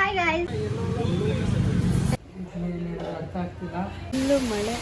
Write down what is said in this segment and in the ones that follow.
Hi guys. Full ಮಳೆ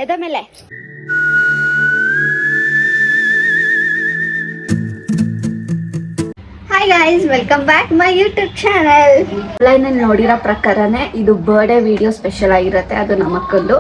ಎದ ಮೇಲೆ. Hi guys, welcome back my YouTube channel. ಆನ್ಲೈನಲ್ಲಿ ನೋಡಿರೋ ಪ್ರಕಾರನೇ ಇದು ಬರ್ಡೇ ವಿಡಿಯೋ ಸ್ಪೆಷಲ್ ಆಗಿರುತ್ತೆ. ಅದು ನಮ್ಮಕ್ಕೊಂದು.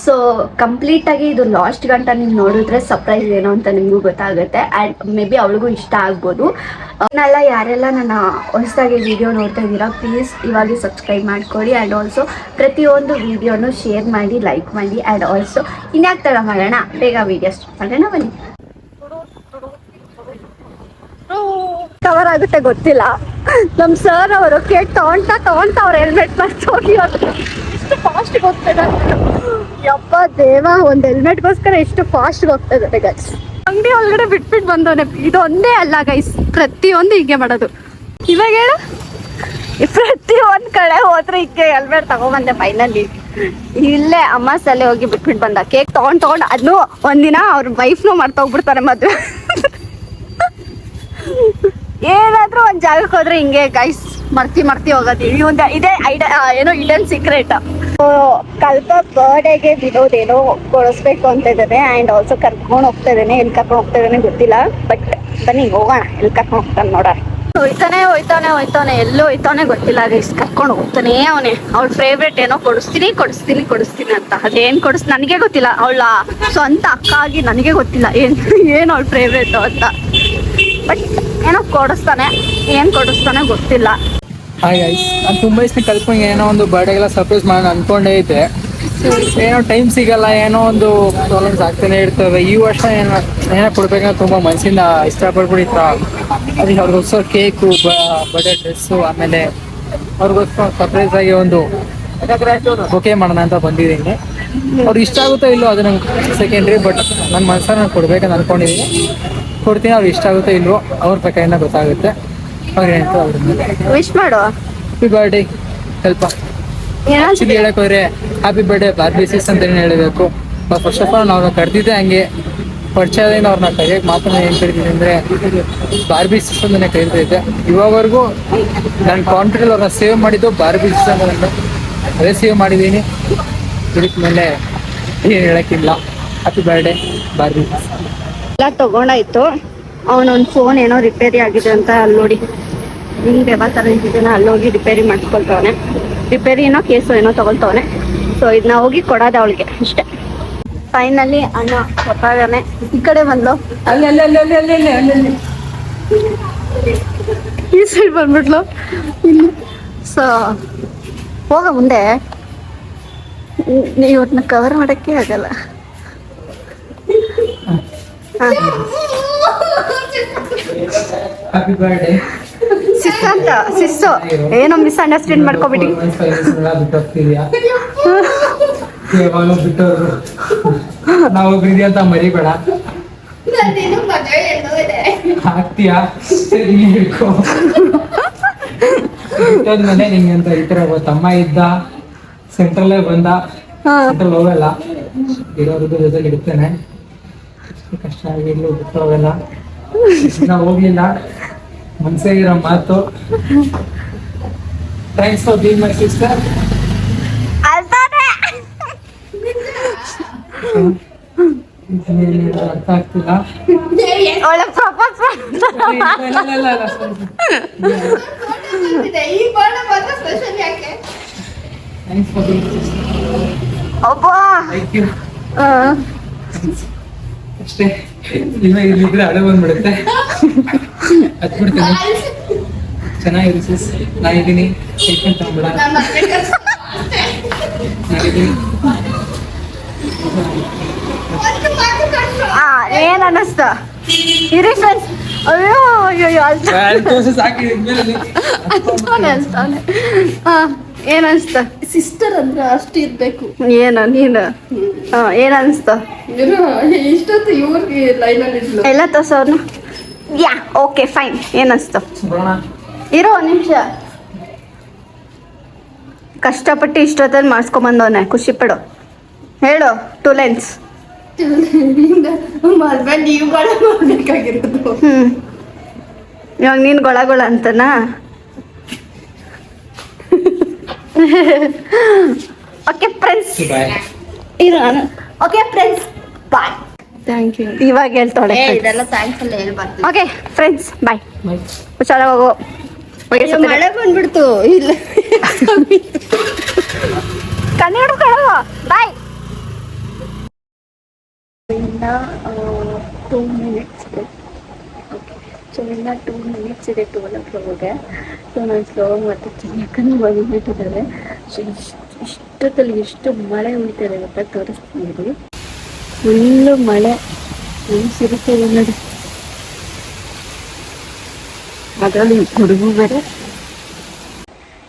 ಸೊ ಕಂಪ್ಲೀಟಾಗಿ ಇದು ಲಾಸ್ಟ್ ಗಂಟ ನೀವು ನೋಡಿದ್ರೆ ಸರ್ಪ್ರೈಸ್ ಏನೋ ಅಂತ ನಿಮಗೂ ಗೊತ್ತಾಗುತ್ತೆ. ಆ್ಯಂಡ್ ಮೇ ಬಿ ಅವಳಿಗೂ ಇಷ್ಟ ಆಗ್ಬೋದು. ಅವನ್ನೆಲ್ಲ ಯಾರೆಲ್ಲ ನನ್ನ ಹೊಸದಾಗಿ ವಿಡಿಯೋ ನೋಡ್ತಾ ಇದ್ದೀರಾ, ಪ್ಲೀಸ್ ಇವಾಗ ಸಬ್ಸ್ಕ್ರೈಬ್ ಮಾಡ್ಕೊಳ್ಳಿ. ಆ್ಯಂಡ್ ಆಲ್ಸೋ ಪ್ರತಿಯೊಂದು ವಿಡಿಯೋನು ಶೇರ್ ಮಾಡಿ, ಲೈಕ್ ಮಾಡಿ. ಆ್ಯಂಡ್ ಆಲ್ಸೋ ಇನ್ಯಾಕೆ ತಡ ಮಾಡೋಣ, ಬೇಗ ವಿಡಿಯೋ ಸ್ಟಾರ್ಟ್ ಮಾಡೋಣ ಬನ್ನಿ. ಕವರ್ ಆಗುತ್ತೆ ಗೊತ್ತಿಲ್ಲ. ನಮ್ಮ ಸರ್ ಅವರು ಕೇಕ್ ತಗೊಂತ ಅವ್ರ ಹೆಲ್ಮೆಟ್ ಹೋಗಿ ಎಷ್ಟು ಫಾಸ್ಟ್ ಹೋಗ್ತದೆ. ಯಪ್ಪ ದೇವ, ಒಂದು ಹೆಲ್ಮೆಟ್ಗೋಸ್ಕರ ಎಷ್ಟು ಫಾಸ್ಟ್ ಹೋಗ್ತಾ ಇದ್ದಾರೆ ಗೈಸ್. ಅಂಗಡಿ ಒಳಗಡೆ ಬಿಟ್ಬಿಟ್ಟು ಬಂದವನೆ. ಇದೊಂದೇ ಅಲ್ಲ ಗೈಸ್, ಪ್ರತಿಯೊಂದು ಹೀಗೆ ಮಾಡೋದು. ಇವಾಗ ಹೇಳು, ಪ್ರತಿಯೊಂದು ಕಡೆ ಹೋದ್ರೆ ಹೀಗೆ ಹೆಲ್ಮೆಟ್ ತಗೊಂಬಂದೆ. ಫೈನಲಿ ಇಲ್ಲೇ ಅಮ್ಮ ಸಲೆ ಹೋಗಿ ಬಿಟ್ಬಿಟ್ಟು ಬಂದ. ಕೇಕ್ ತಗೊಂಡು ಅದನ್ನು ಒಂದಿನ ಅವ್ರ ವೈಫ್ನು ಮರ್ತೋಗ್ಬಿಡ್ತಾರೆ ಮದುವೆ. ಏನಾದ್ರೂ ಒಂದ್ ಜಾಗಕ್ಕೆ ಹೋದ್ರೆ ಹಿಂಗೆ ಗೈಸ್, ಮರ್ತಿ ಹೋಗೋದು. ಇದೇ ಏನೋ ಇಡನ್ ಸೀಕ್ರೆಟ್. ಕಲ್ಪ ಬರ್ಡೇಗೆ ವಿನೋದೇನೋ ಕೊಡಿಸ್ಬೇಕು ಅಂತ ಇದ್ದಾನೆ. ಆ್ಯಂಡ್ ಆಲ್ಸೋ ಕರ್ಕೊಂಡು ಹೋಗ್ತಾ ಇದ್ದಾನೆ. ಎಲ್ಲಿ ಕರ್ಕೊಂಡು ಹೋಗ್ತಾ ಇದ್ದಾನೆ ಗೊತ್ತಿಲ್ಲ, ಬಟ್ ಬನ್ನಿ ಹೋಗೋಣ. ಎಲ್ಲಿ ಕರ್ಕೊಂಡು ಹೋಗ್ತಾನೆ ನೋಡ. ಹೋಯ್ತಾನೆ ಎಲ್ಲೋ ಹೋಯ್ತಾನೆ ಗೊತ್ತಿಲ್ಲ ಗೈಸ್. ಕರ್ಕೊಂಡು ಹೋಗ್ತಾನೆ ಅವನೇ. ಅವ್ಳ ಫೇವ್ರೇಟ್ ಏನೋ ಕೊಡಿಸ್ತೀನಿ ಅಂತ. ಅದೇನು ನನಗೆ ಗೊತ್ತಿಲ್ಲ. ಅವಳ ಸ್ವಂತ ಅಕ್ಕ ಆಗಿ ನನಗೆ ಗೊತ್ತಿಲ್ಲ ಏನು ಅವಳ ಫೇವ್ರೇಟು ಅಂತ. ಬಟ್ ಏನೋ ಕೊಡಿಸ್ತಾನೆ. ಏನು ಕೊಡಿಸ್ತಾನೆ ಗೊತ್ತಿಲ್ಲ. ಹಾಯ್ ಗೈಸ್, ನಾನು ತುಂಬ ಇಷ್ಟ ಕಲ್ಪಂಗೆ ಏನೋ ಒಂದು ಬರ್ಡೇಗೆಲ್ಲ ಸರ್ಪ್ರೈಸ್ ಮಾಡೋಣ ಅಂದ್ಕೊಂಡೇ ಇದ್ದೆ. ಏನೋ ಟೈಮ್ ಸಿಗಲ್ಲ, ಏನೋ ಒಂದು ಪ್ರಾಬ್ಲಮ್ಸ್ ಆಗ್ತಾನೆ ಇರ್ತವೆ. ಈ ವರ್ಷ ಏನೋ ಕೊಡ್ಬೇಕಂದ್ರೆ ತುಂಬ ಮನಸ್ಸಿಂದ ಇಷ್ಟಪಡ್ಬಿಟ್ಟು ಅದಕ್ಕೆ ಅವ್ರಿಗೋಸ್ಕರ ಕೇಕು, ಬರ್ಡೇ ಡ್ರೆಸ್ಸು, ಆಮೇಲೆ ಅವ್ರಿಗೋಸ್ಕರ ಸರ್ಪ್ರೈಸ್ ಆಗಿ ಒಂದು ಬೊಕೆ ಮಾಡೋಣ ಅಂತ ಬಂದಿದ್ದೀನಿ. ಅವ್ರಿಗೆ ಇಷ್ಟ ಆಗುತ್ತೋ ಇಲ್ಲೋ ಅದು ನಂಗೆ ಸೆಕೆಂಡ್ರಿ, ಬಟ್ ನನ್ನ ಮನಸ್ಸನ್ನು ನಾನು ಕೊಡ್ಬೇಕಂತ ಅಂದ್ಕೊಂಡಿದ್ದೀನಿ. ಕೊಡ್ತೀನಿ. ಅವ್ರು ಇಷ್ಟ ಆಗುತ್ತೋ ಇಲ್ವೋ ಅವ್ರ ಪ್ರಕಾರನ ಗೊತ್ತಾಗುತ್ತೆ. ಅವ್ರು ಏನಂತ ವಿಶ್ ಮಾಡು. ಹ್ಯಾಪಿ ಬರ್ಡೇ ಸ್ವಲ್ಪ ಆಕ್ಚುಲಿ ಹೇಳಕ್ ಹೋದ್ರೆ ಹ್ಯಾಪಿ ಬರ್ಡೇ ಬಾರ್ಬಿ ಸಿಸ್ ಅಂತಲೇ ಹೇಳಬೇಕು. ಫಸ್ಟ್ ಆಫ್ ಆಲ್ ನಾವು ಕರೆದಿದ್ದೆ ಹಂಗೆ ಪರಿಚಯದಿಂದ ಅವ್ರನ್ನ ಕರೆಯೋಕೆ ಮಾತ್ರ ಏನು ಕರಿತೀನಿ ಅಂದರೆ ಬಾರ್ಬಿ ಸಿಸ್ ಅಂತಲೇ ಕರೀತೈತೆ. ಇವಾಗವರೆಗೂ ನನ್ನ ಕಾಂಟ್ಯಾಕ್ಟಲ್ಲಿ ಅವ್ರನ್ನ ಸೇವ್ ಮಾಡಿದ್ದು ಬಾರ್ಬಿ ಸಿಸ್ ಅಂತ. ನಾನು ಅದೇ ಸೇವ್ ಮಾಡಿದ್ದೀನಿ. ಇದಕ್ಕೆ ಮೇಲೆ ಏನು ಹೇಳೋಕ್ಕಿಲ್ಲ. Happy birthday Barbie sis. ಎಲ್ಲ ತಗೊಂಡಾಯ್ತು. ಅವನೊಂದು ಫೋನ್ ಏನೋ ರಿಪೇರಿ ಆಗಿದೆ ಅಂತ ಅಲ್ಲಿ ನೋಡಿ ಹಿಂಗೆ ಯಾವತ್ತರ ನಿಂತಿದ್ದೇನೆ. ಅಲ್ಲಿ ಹೋಗಿ ರಿಪೇರಿ ಮಾಡಿಸ್ಕೊಳ್ತವನೆ. ರಿಪೇರಿ ಏನೋ ಕೇಸು ಏನೋ ತಗೊಳ್ತವನೆ. ಸೊ ಇದನ್ನ ಹೋಗಿ ಕೊಡೋದು ಅವಳಿಗೆ ಅಷ್ಟೇ. ಫೈನಲಿ ಅಣ್ಣ ಗೊತ್ತಾಗನೆ ಈ ಕಡೆ ಬಂದು ಅಲ್ಲಿ ಈ ಸೈಡ್ ಬಂದ್ಬಿಟ್ಲು ಇಲ್ಲಿ. ಸೊ ಹೋಗ ಮುಂದೆ. ನೀವು ಇವತ್ತನ್ನ ಕವರ್ ಮಾಡೋಕ್ಕೆ ಆಗಲ್ಲ. ಹ್ಯಾಪಿ ಬರ್ಡೇ ಸಿಸ್ ಅಂತ. ಸಿಸ್ಸು ಏನೋ ಮಿಸ್ ಅಂಡರ್ಸ್ಟ್ಯಾಂಡ್ ಮಾಡ್ಕೊಬಿಟ್ಟು ಬಿಟ್ಟವರು ನಾವು ಬಿಡಿ ಅಂತ ಮರಿಬೇಡ. ಆಗ್ತೀಯಾ ಬಿಟ್ಟೋದ್ಮೇಲೆ ನಿಂಗೆ ಅಂತ ಈ ತರ ತಮ್ಮ ಇದ್ದ ಸೆಂಟ್ರಲ್ಲೇ ಬಂದ. ಸೆಂಟ್ರಲ್ ಹೋಗಲ್ಲ, ಇರೋರ್ಗು ಜೊತೆಲಿ ಇಡ್ತೇನೆ. ಕಷ್ಟ ಆಗಿರ್ಲು ಬಿಟ್ಟು ಹೋಗಲ್ಲ. ನಾವು ಹೋಗ್ಲಿಲ್ಲ, ಮನ್ಸೇ ಇರೋ ಮಾತು. Thanks for being my sister. ಅರ್ಥ ಆಗ್ತಿಲ್ಲ. ಒಳ್ಳೆ ಪ್ರಪೋಸ್ ಅಷ್ಟೇ. ಇವಾಗ ಇಲ್ಲಿದ್ರೆ ಅಳು ಬಂದ್ಬಿಡುತ್ತೆ. ಹತ್ಬಿಡ್ತೀನಿ. ಚೆನ್ನಾಗಿರಿ ಸಿಸ್, ನಾನಿದ್ದೀನಿ. ಟ್ರೀಟ್ಮೆಂಟ್ ತಗೊಂಡ್ಬಿಡ. ಏನ್ ಅನ್ನಿಸ್ತ ಇರಿ ಫ್ರೆಂಡ್ಸ್. ಅಯ್ಯೋ ಏನ್ ಅನ್ಸ್ತ? ಸಿಸ್ಟರ್ ಅಂದ್ರೆ ಅಷ್ಟು ಇರ್ಬೇಕು. ಏನ ನೀನು ಏನ್ ಅನ್ಸ್ತ? ಇಷ್ಟೊತ್ತು ಇವ್ರಿಗೆ ಲೈನಲ್ಲಿ ಇದ್ಲು ಎಲ್ಲ ತೋರ್ಸೋರ್ನ. ಯಾ ಓಕೆ ಫೈನ್. ಏನ್ ಅನ್ಸ್ತ? ಇರೋ ಒಂದ್ ನಿಮಿಷ. ಕಷ್ಟಪಟ್ಟು ಇಷ್ಟೊತ್ತಲ್ಲಿ ಮಾಡಿಸ್ಕೊಂಬಂದವನೆ, ಖುಷಿ ಪಡು. ಹೇಳು 2 ಲೈನ್ಸ್. ಮದ್ವೆ ನೀವು ಮಾಡ್ಬೇಕಾಗಿರೋದು. ಇವಾಗ ನೀನು ಗೊಳ ಅಂತನಾ? Okay friends bye. ಇರು okay friends bye. Thank you. ಇವಾಗ ಹೇಳ್ತಾಳೆ ಇದೆಲ್ಲ ಥ್ಯಾಂಕ್ಸ್ ಎಲ್ಲ ಹೇಳ್ಬಾರ್ದು. Okay friends bye. ಬಾಯ್. ಹುಷಾರಾಗಿ ಹೋಗು. ಮಳೆ ಬಂದ್ಬಿಡ್ತು ಇಲ್ಲ ಕನ್ನಡ ಬಾಯ್. ಇನ್ನ 2 minutes ಇದೆ. ಓಕೆ ಸೊ ಇನ್ನ 2 minutes ಇದೆ 12 o'clockಗೆ. ಸೊ ನಾನು ಸ್ಲೋ ಮತ್ತೆ ಯಾಕಂದ್ರೆ ಬಂದ್ಬಿಟ್ಟಿದ್ದಾರೆ. ಸೊ ಇಷ್ಟೊತ್ತಲ್ಲಿ ಎಷ್ಟು ಮಳೆ ಉಳಿತಿದೆ ಅಂತ ತೋರಿಸ್ತೀನಿ ನೋಡಿ. ಫುಲ್ಲು ಮಳೆ ಸಿಗುತ್ತದೆ ನೋಡಿ. ಅದರಲ್ಲಿ ಹುಡುಗು ಬೇರೆ.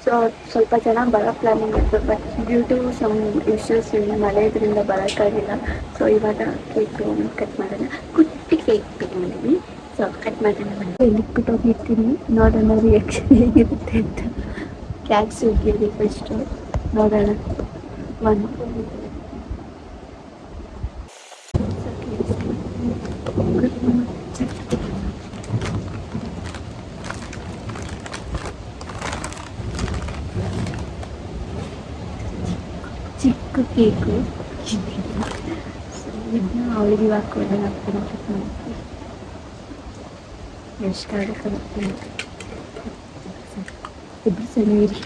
ಸೊ ಸ್ವಲ್ಪ ಜನ ಬರೋ ಪ್ಲಾನಿಂಗ್ ಇತ್ತು, but due to some issues ಮಳೆ ಇದರಿಂದ ಬರೋಕ್ಕಾಗಿಲ್ಲ. ಸೊ ಇವಾಗ ಕೇಕ್ ಕಟ್ ಮಾಡೋಣ. ಕುಟ್ಟಿ ಕೇಕ್ ತಗೊಂಡಿದ್ದೀನಿ. ಸೊ ಕಟ್ ಮಾಡೋಣ. ಇಲ್ಲಿಕ್ಬಿಟ್ಟು ಹೋಗಿರ್ತೀನಿ, ನೋಡೋಣ ರಿಯಾಕ್ಷನ್ ಹೇಗಿರುತ್ತೆ ಅಂತ. ಕ್ಯಾಕ್ಸ್ ಹೋಗಿರಿ ಫಸ್ಟು ನೋಡೋಣ. ಚಿಕ್ಕ ಕೇಕು ಇದನ್ನ ಅವಳಿಗೆ ಇವಾಗ ಕೊಡೋಣ. ಎಷ್ಟಾಗುತ್ತೆ ಇಬ್ಬರು ಸಣ್ಣೀರಿ.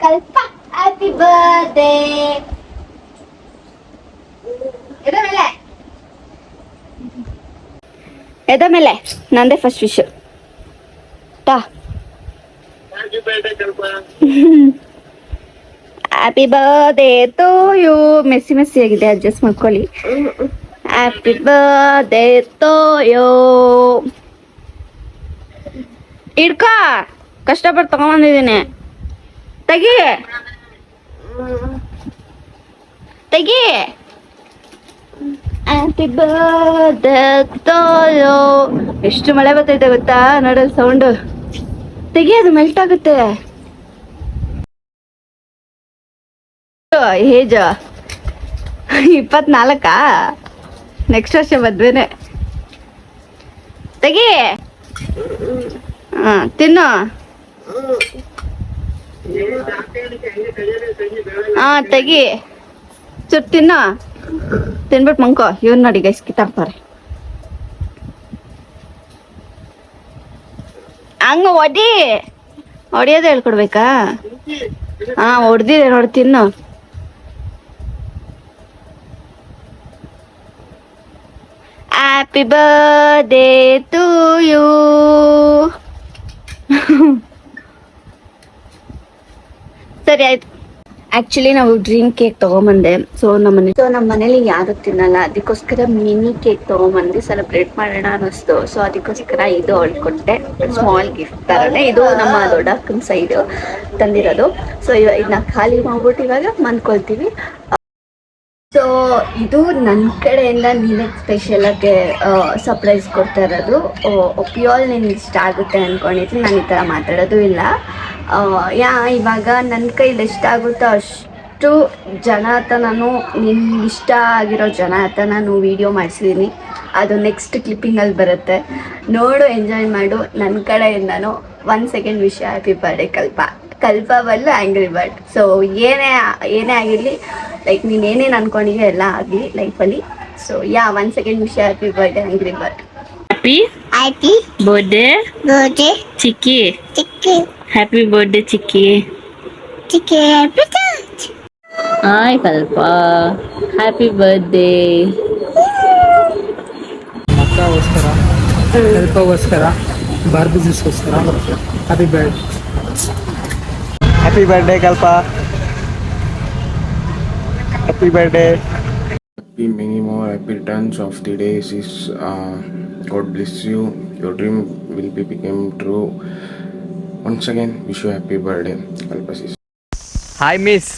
ಕಲ್ಪ ಹ್ಯಾಪಿ ಬರ್ಡೇ. ಎದ ಮೇಲೆ ನಂದೇ first wish. Happy birthday to you. Messy ಆಗಿದೆ, ಅಡ್ಜಸ್ಟ್ ಮಾಡ್ಕೊಳ್ಳಿ. Happy birthday to you. ಇಡ್ಕೋ, ಕಷ್ಟಪಟ್ಟು ತಗೊಂಬಂದಿದ್ದೀನಿ. ತೆಗಿ ತೆಗಿ. Happy birthday to you. ಎಷ್ಟು ಮಳೆ ಬರ್ತೈತೆ ಗೊತ್ತಾ, ನೋಡಲ್ ಸೌಂಡು. ತೆಗಿ, ಅದು ಮೆಲ್ಟ್ ಆಗುತ್ತೆ. ಏಜ್ 24. ನೆಕ್ಸ್ಟ್ ವರ್ಷ ಮದ್ವೆನೆ. ತೆಗಿ. ತಿನ್ನು. ತೆಗಿ ಚುಟ್ ತಿನ್ನು. ತಿನ್ಬಿಟ್ಟು ಮಂಕೋ. ಇವ್ರು ನೋಡಿ ಗೈಸ್ ಕಿತ್ತಾಡ್ತಾರೆ. ಹಂಗ ಹೊಡಿಯೋದು ಹೇಳ್ಕೊಡ್ಬೇಕಾ? ಹೊಡ್ದಿದೆ ನೋಡಿ, ತಿನ್ನು. Happy birthday to you. ಸರಿ ಆಯ್ತು. ಆಕ್ಚುಲಿ ನಾವು ಡ್ರೀಮ್ ಕೇಕ್ ತಗೊಂಬಂದೆ. ಸೊ ನಮ್ಮ ಮನೇಲಿ ಯಾರು ತಿನ್ನಲ್ಲ, ಅದಕ್ಕೋಸ್ಕರ ಮಿನಿ ಕೇಕ್ ತಗೊಂಬಂದು ಸೆಲೆಬ್ರೇಟ್ ಮಾಡೋಣ ಅನ್ನಿಸ್ತು. ಸೊ ಅದಕ್ಕೋಸ್ಕರ ಇದು ಅವಳು ಕೊಟ್ಟೆ, ಸ್ಮಾಲ್ ಗಿಫ್ಟ್ ಥರನೇ. ಇದು ನಮ್ಮ ದೊಡ್ಡಕ್ಕನ ಸೈಡ್ ತಂದಿರೋದು. ಸೊ ಇದನ್ನ ಖಾಲಿ ಮಾಡ್ಬಿಟ್ಟು ಇವಾಗ ಮನ್ಕೊಳ್ತೀವಿ. ಸೊ ಇದು ನನ್ನ ಕಡೆಯಿಂದ ನಿನಗೆ ಸ್ಪೆಷಲಾಗಿ ಸರ್ಪ್ರೈಸ್ ಕೊಡ್ತಾ ಇರೋದು. ಒಪಿಯಾಲ್ ನಿನ್ಗೆ ಇಷ್ಟ ಆಗುತ್ತೆ ಅಂದ್ಕೊಂಡಿದ್ದೀನಿ. ನಾನು ಈ ಥರ ಮಾತಾಡೋದು ಇಲ್ಲ. ಇವಾಗ ನನ್ನ ಕೈಲಿ ಎಷ್ಟಾಗುತ್ತೋ ಅಷ್ಟು ಜನ ಹತ್ರ ನಾನು ನಿನ್ಗೆ ಇಷ್ಟ ಆಗಿರೋ ಜನ ಹತ್ರ ನಾನು ವೀಡಿಯೋ ಮಾಡಿಸಿದ್ದೀನಿ. ಅದು ನೆಕ್ಸ್ಟ್ ಕ್ಲಿಪ್ಪಿಂಗಲ್ಲಿ ಬರುತ್ತೆ, ನೋಡು, ಎಂಜಾಯ್ ಮಾಡು. ನನ್ನ ಕಡೆಯಿಂದನೂ 1 second ವಿಶ್. ಹ್ಯಾಪಿ ಬರ್ಡೇ ಕಲ್ಪ ಬರಲು ಆ್ಯಂಗ್ರಿ ಬರ್ಡ್. ಸೊ ಏನೇ ಆಗಿರಲಿ, ಲೈಕ್ ನೀನು ಏನೇನು ಅನ್ಕೊಂಡಿದ್ಯೋ ಎಲ್ಲ ಆಗಲಿ ಲೈಫಲ್ಲಿ. So 1 second wish. Happy birthday angry bird. Happy birthday Chikki. Happy birthday Chikki. Hi Kalpa, happy birthday. ಮಕ್ಕಗೋಸ್ಕರ, ಕಲ್ಪಗೋಸ್ಕರ, ಬಾರ್ಬಿಸ್ಗೋಸ್ಕರ happy birthday. Happy birthday, Kalpa. Happy birthday. Many more happy returns of the days. God bless you. Your dream will be become true. Once again, wish you happy birthday, Kalpa sis. Hi miss,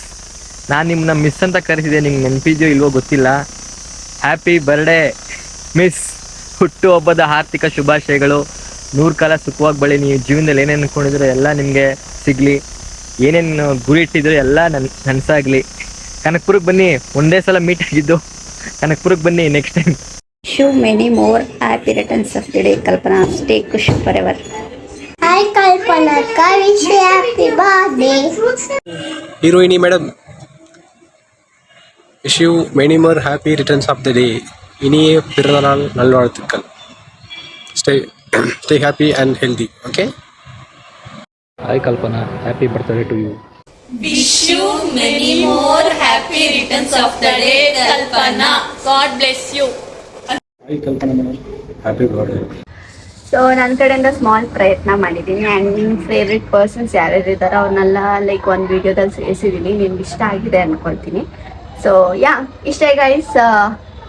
ನಾನು ನಿಮ್ಮನ್ನ miss ಅಂತ ಕರೆಸಿದೆ. ನಿಮ್ಗೆ ನೆನಪಿದೆಯೋ ಇಲ್ವೋ ಗೊತ್ತಿಲ್ಲ. Happy birthday miss. ಹುಟ್ಟು ಹಬ್ಬದ ಆರ್ಥಿಕ ಶುಭಾಶಯಗಳು. 100 ಕಾಲ ಸುಖವಾಗಿ ಬಳಿ. ನೀವು ಜೀವನದಲ್ಲಿ ಏನೇನು ಅಂದ್ಕೊಂಡಿದ್ರೆ ಎಲ್ಲ ನಿಮಗೆ ಸಿಗಲಿ. ಏನೇನು ಗುರಿ ಇಟ್ಟಿದ್ರು ಎಲ್ಲ ನನಸಾಗಲಿ. ಕನಕಪುರಕ್ಕೆ ಬನ್ನಿ, ಒಂದೇ ಸಲ ಮೀಟ್ ಆಗಿದ್ದು. ಕನಕಪುರಕ್ಕೆ ಬನ್ನಿ next time. Wish you many more happy returns of the day, Kalpana. Stay kush forever. Hi Kalpana, wish you happy birthday. Heroine madam, wish you many more happy returns of the day. இனிய பிறந்தநாள் நல்வாழ்த்துக்கள். Stay happy and healthy. Okay. Hi Kalpana, happy birthday to you. Wish you many more happy returns of the day, Kalpana. God bless you. Hi Kalpana madam, happy birthday. So ನನ್ನ ಕಡೆಯಿಂದ small ಪ್ರಯತ್ನ ಮಾಡಿದ್ದೀನಿ and ನಿಮ್ಮ favourite persons ಯಾರ್ಯಾರು ಇದ್ದಾರೋ ಅವ್ರನ್ನೆಲ್ಲ like ಒಂದು ವಿಡಿಯೋದಲ್ಲಿ ಸೇರಿಸಿದ್ದೀನಿ ನಿಮ್ಗೆ ಇಷ್ಟ ಆಗಿದೆ ಅಂದ್ಕೊಳ್ತೀನಿ. ಸೊ ಯಾ ಇಷ್ಟೇ ಗೈಸ್,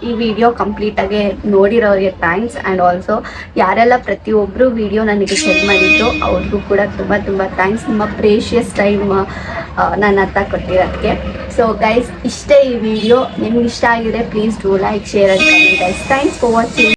ಈ ವಿಡಿಯೋ ಕಂಪ್ಲೀಟಾಗಿ ನೋಡಿರೋರಿಗೆ ಥ್ಯಾಂಕ್ಸ್. ಆ್ಯಂಡ್ ಆಲ್ಸೋ ಯಾರೆಲ್ಲ ಪ್ರತಿಯೊಬ್ಬರು ವಿಡಿಯೋ ನನಗೆ ಸೆಂಡ್ ಮಾಡಿದ್ರು ಅವ್ರಿಗೂ ಕೂಡ ತುಂಬ ತುಂಬ ಥ್ಯಾಂಕ್ಸ್. ನಿಮ್ಮ ಪ್ರೇಷಿಯಸ್ ಟೈಮ್ ನನ್ನ ಹತ್ರ ಕೊಟ್ಟಿರೋದಕ್ಕೆ. ಸೊ ಗೈಸ್ ಇಷ್ಟೇ ಈ ವಿಡಿಯೋ. ನಿಮ್ಗೆ ಇಷ್ಟ ಆಗಿದೆ please do like, share and comment guys. Thanks for watching.